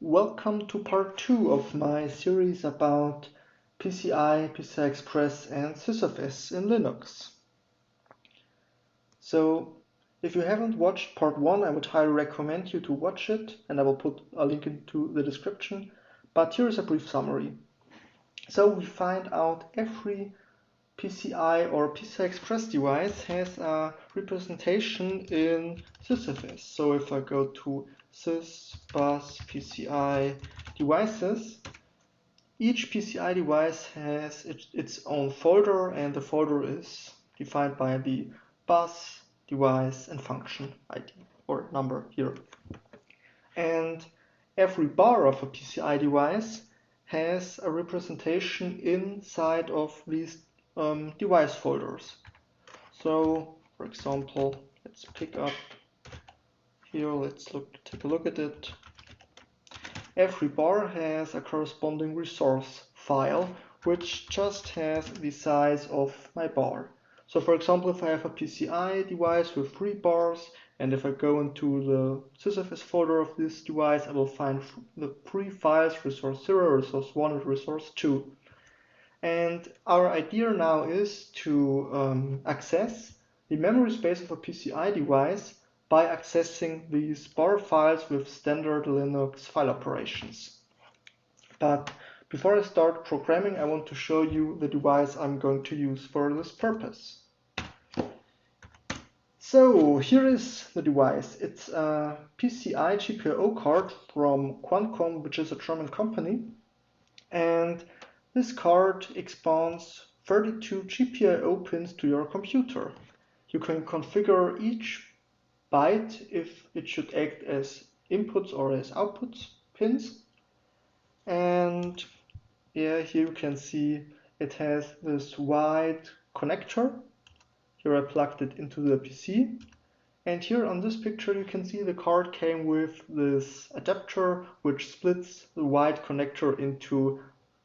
Welcome to part 2 of my series about PCI, PCI Express and sysfs in Linux. So if you haven't watched part 1, I would highly recommend you to watch it, and I will put a link into the description. But here is a brief summary. So we find out every PCI or PCI Express device has a representation in sysfs. So if I go to sys bus PCI devices, each PCI device has its own folder, and the folder is defined by the bus, device, and function ID or number here. And every bar of a PCI device has a representation inside of these device folders. So, for example, let's pick up here, take a look at it. Every bar has a corresponding resource file, which just has the size of my bar. So for example, if I have a PCI device with 3 bars, and if I go into the sysfs folder of this device, I will find the 3 files, resource 0, resource 1, and resource 2. And our idea now is to access the memory space of a PCI device by accessing these bar files with standard Linux file operations. But before I start programming, I want to show you the device I'm going to use for this purpose. So here is the device. It's a PCI GPIO card from Quancom, which is a German company. And this card expands 32 GPIO pins to your computer. You can configure each byte if it should act as inputs or as outputs pins. And yeah, here you can see it has this wide connector. Here I plugged it into the PC. And here on this picture you can see the card came with this adapter which splits the wide connector into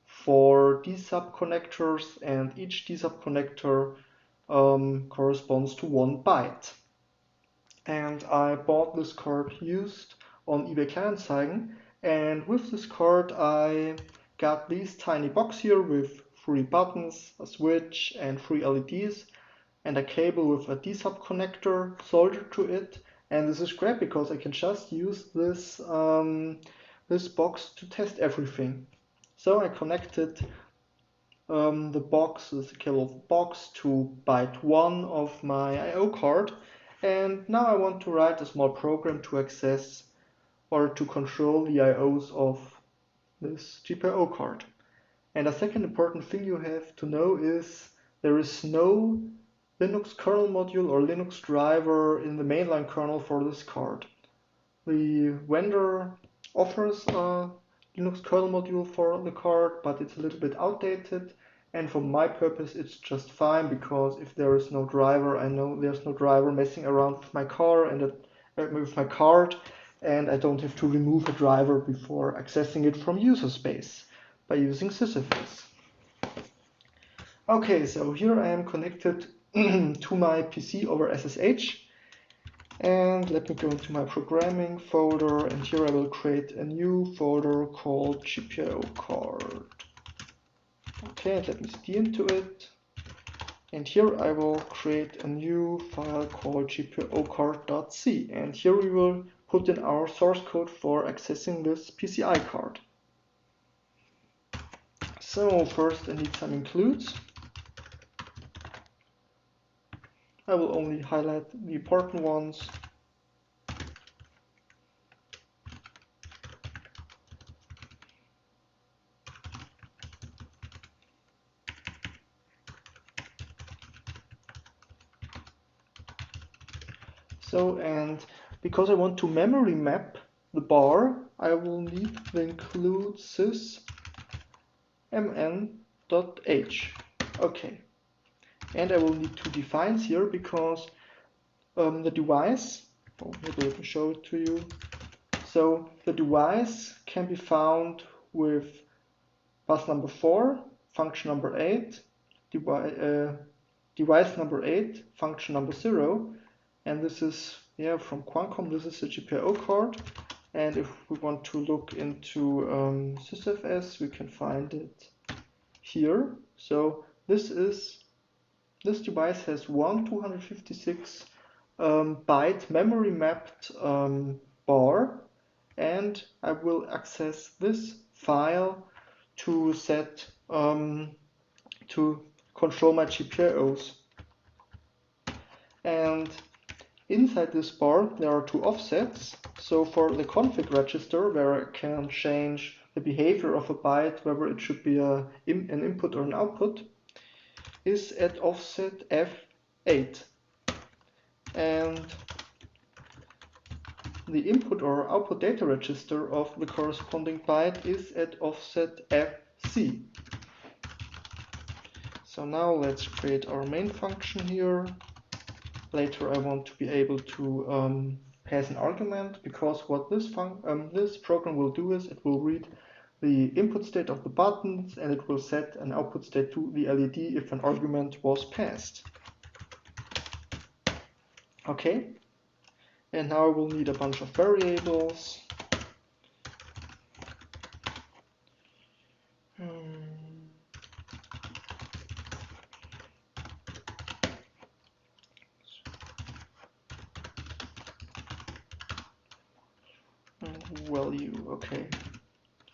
4 D-sub connectors, and each D-sub connector corresponds to 1 byte. And I bought this card used on eBay Kleinanzeigen, and with this card I got this tiny box here with 3 buttons, a switch and 3 LEDs, and a cable with a D-sub connector soldered to it. And this is great because I can just use this this box to test everything. So I connected the box, this cable box, to byte 1 of my I/O card, and now I want to write a small program to access or to control the I/Os of this GPIO card. And a second important thing you have to know is there is no Linux kernel module or Linux driver in the mainline kernel for this card. The vendor offers a Linux kernel module for the card, but it's a little bit outdated, and for my purpose it's just fine, because if there is no driver, I know there's no driver messing around with my car and with my card, and I don't have to remove a driver before accessing it from userspace by using sysfs. Okay, so here I am connected to my PC over SSH. And let me go into my programming folder, and here I will create a new folder called GPIO Card. Okay, and let me cd into it. And here I will create a new file called gpiocard.c. And here we will put in our source code for accessing this PCI card. So first I need some includes. I will only highlight the important ones. So, and because I want to memory map the bar, I will need the include sysmn.h. Okay. And I will need 2 defines here because the device, maybe let me show it to you. So the device can be found with bus number 4, function number 8, device number 8, function number 0, and this is from Quancom. This is a GPIO card, And if we want to look into sysfs, we can find it here. So this device has one 256 byte memory mapped bar, and I will access this file to set to control my GPIOs. And inside this bar there are two offsets. So for the config register, where I can change the behavior of a byte, whether it should be an input or an output, is at offset F8. And the input or output data register of the corresponding byte is at offset FC. So now let's create our main function here. Later I want to be able to pass an argument, because what this program will do is it will read the input state of the buttons and it will set an output state to the LED if an argument was passed. Okay, and now I will need a bunch of variables. Value, okay.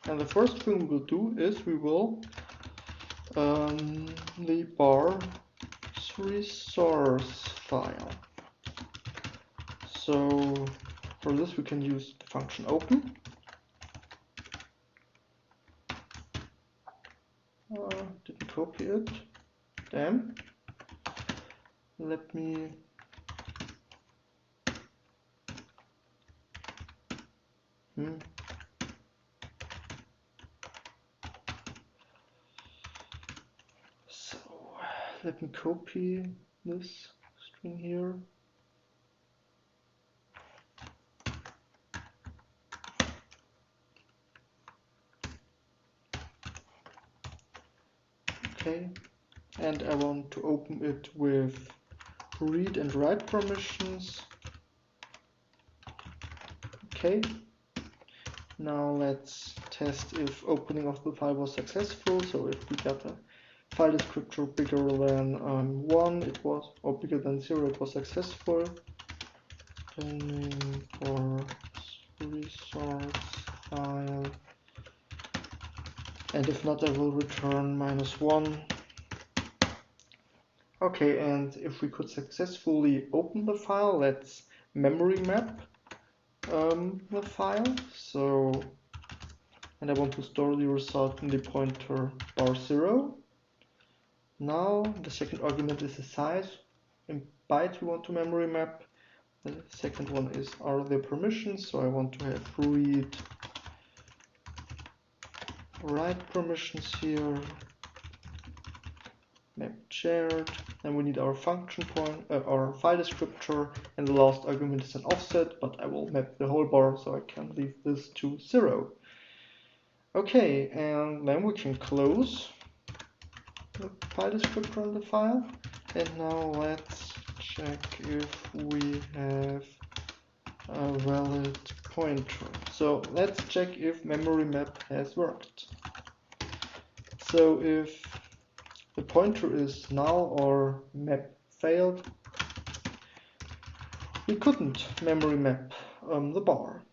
And the first thing we will do is we will the bar resource file. So for this we can use the function open. Didn't copy it. Damn. Let me So let me copy this string here. Okay, and I want to open it with read and write permissions. Okay, now let's test if opening of the file was successful. So if we got a file descriptor bigger than 1, it was, or bigger than 0, it was successful. For resource file, and if not, I will return -1. Okay, and if we could successfully open the file, let's memory map the file. So, and I want to store the result in the pointer bar0. Now the second argument is the size. In bytes we want to memory map. The second one are the permissions. So I want to have read, write permissions here. Map shared, and we need our function point, our file descriptor, and the last argument is an offset, but I will map the whole bar so I can leave this to 0. Okay, and then we can close the file descriptor on the file, and now let's check if we have a valid pointer. So let's check if memory map has worked. So if the pointer is null or map failed, we couldn't memory map the bar.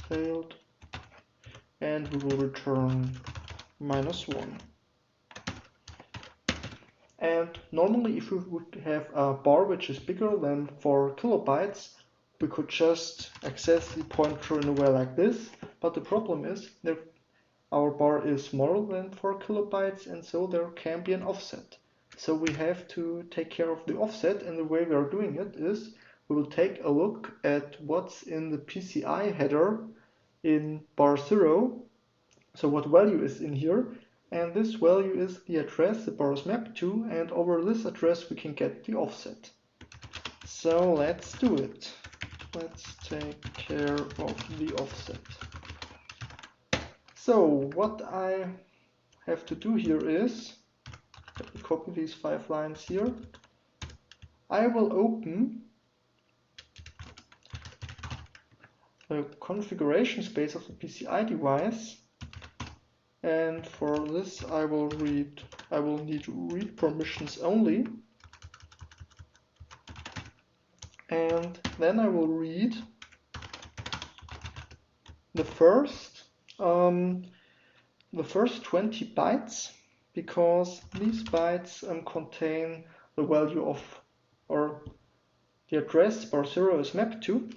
Failed, and we will return -1. And normally if we would have a bar which is bigger than 4 kilobytes, we could just access the pointer in a way like this, but the problem is that our bar is smaller than 4 kilobytes, and so there can be an offset. So we have to take care of the offset, and the way we are doing it is we will take a look at what's in the PCI header in bar0. So what value is in here, and this value is the address the bar is mapped to, and over this address we can get the offset. So let's do it. Let's take care of the offset. So what I have to do here is Let me copy these 5 lines here. I will open the configuration space of the PCI device, and for this I will need read permissions only, and then I will read the first 20 bytes, because these bytes contain the value of, or the address bar 0 is mapped to.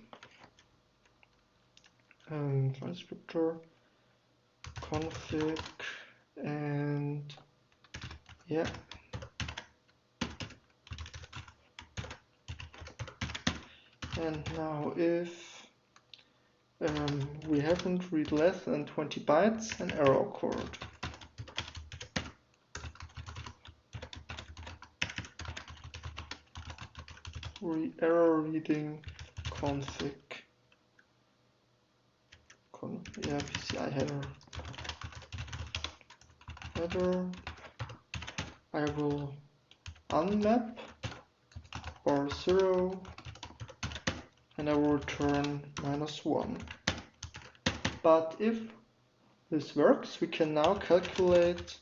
Transcriptor config, and yeah. And now if we haven't read less than 20 bytes, an error occurred. Error reading config. PCI header. I will unmap bar 0 and I will return -1. But if this works, we can now calculate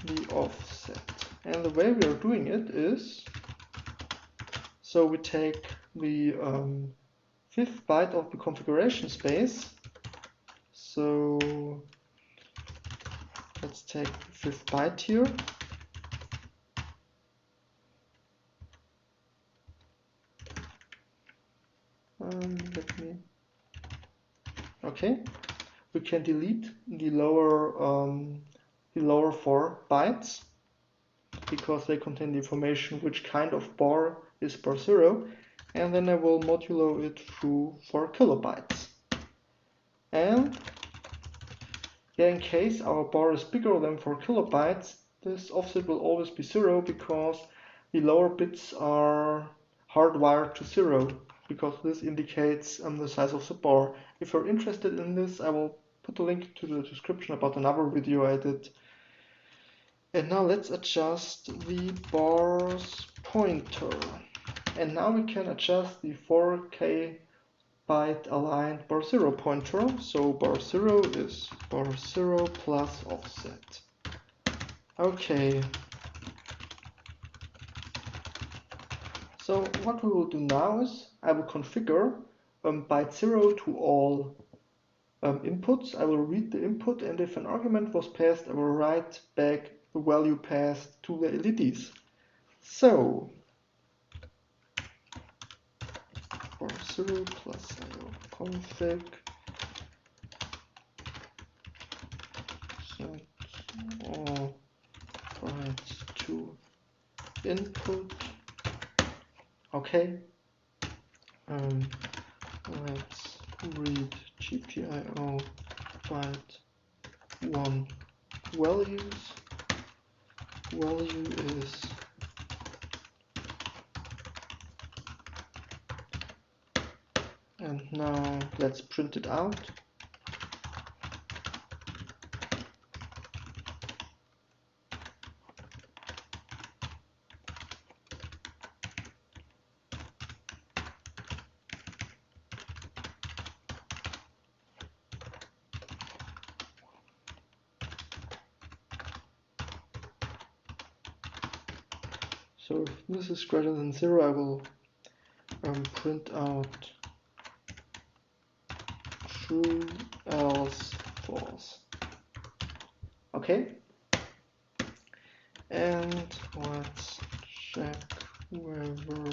the offset. And the way we are doing it is, so we take the 5th byte of the configuration space. So let's take the 5th byte here. Okay, we can delete the lower 4 bytes because they contain the information which kind of bar is bar 0, and then I will modulo it through 4 kilobytes. And in case our bar is bigger than 4 kilobytes, this offset will always be 0 because the lower bits are hardwired to 0, because this indicates the size of the bar. If you're interested in this, I will put a link to the description about another video I did. And now let's adjust the bar's pointer. And now we can adjust the 4K byte aligned bar 0 pointer. So bar 0 is bar 0 plus offset. Okay. So what we will do now is I will configure byte 0 to all inputs. I will read the input, and if an argument was passed, I will write back the value passed to the LEDs. So bar 0 plus IO config set all bytes to input. Okay. Let's read GPIO byte 1 values. Value is and now let's print it out. So if this is greater than 0, I will print out true, else false. Okay. And let's check whether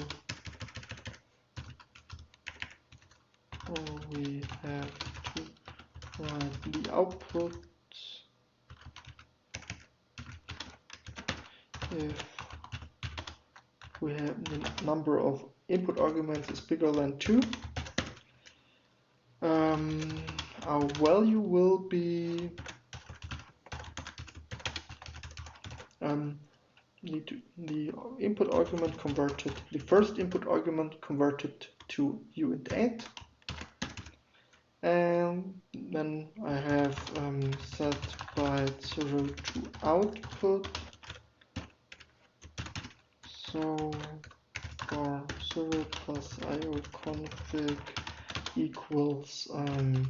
we have to write the output if we have the number of input arguments is bigger than 2. Our value will be the input argument converted, the first input argument converted to uint8, and then I have set byte 0 to output. So for 0 plus IO config equals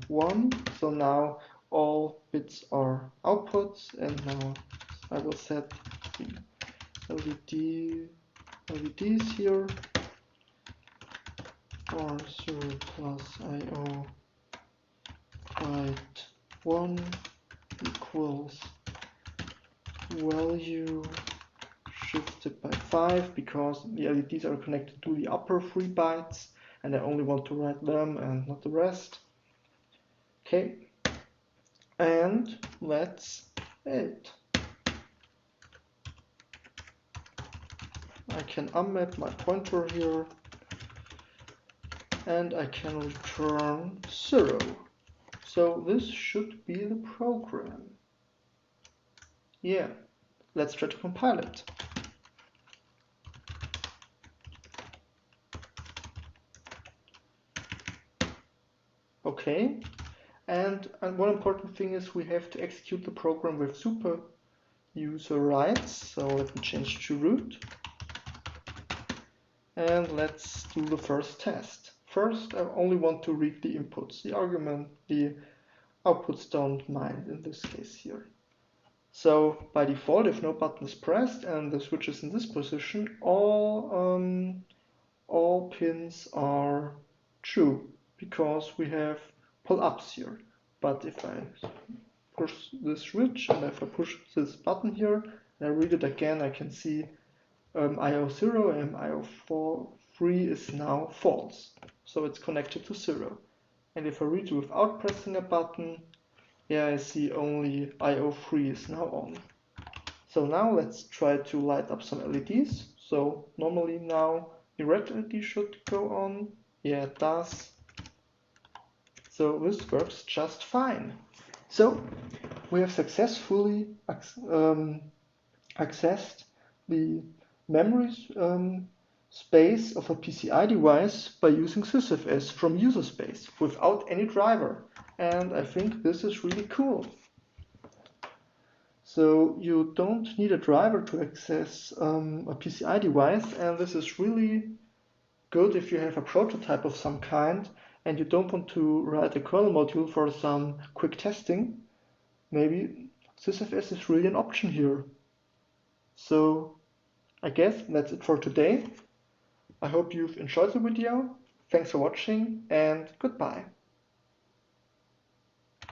1. So now all bits are outputs, and now I will set the LEDs here for 0 plus IO byte 1 equals value shifted by 5, because the LEDs are connected to the upper 3 bytes and I only want to write them and not the rest. Okay, and that's it. I can unmap my pointer here and I can return 0. So this should be the program. Yeah, let's try to compile it. Okay, and one important thing is we have to execute the program with super user rights. So let me change to root. And let's do the first test. First, I only want to read the inputs. The argument, the outputs don't mind in this case here. So by default, if no button is pressed and the switch is in this position, all pins are true because we have pull-ups here. But if I push this switch and if I push this button here and I read it again, I can see IO0 and IO3 is now false. So it's connected to 0. And if I read without pressing a button, yeah, I see only IO3 is now on. So now let's try to light up some LEDs. So normally now the red LED should go on. Yeah, it does. So this works just fine. So we have successfully accessed the memory space of a PCI device by using sysfs from userspace without any driver. And I think this is really cool. So you don't need a driver to access a PCI device, and this is really good if you have a prototype of some kind and you don't want to write a kernel module for some quick testing. Maybe sysfs is really an option here. So I guess that's it for today. I hope you've enjoyed the video. Thanks for watching and goodbye.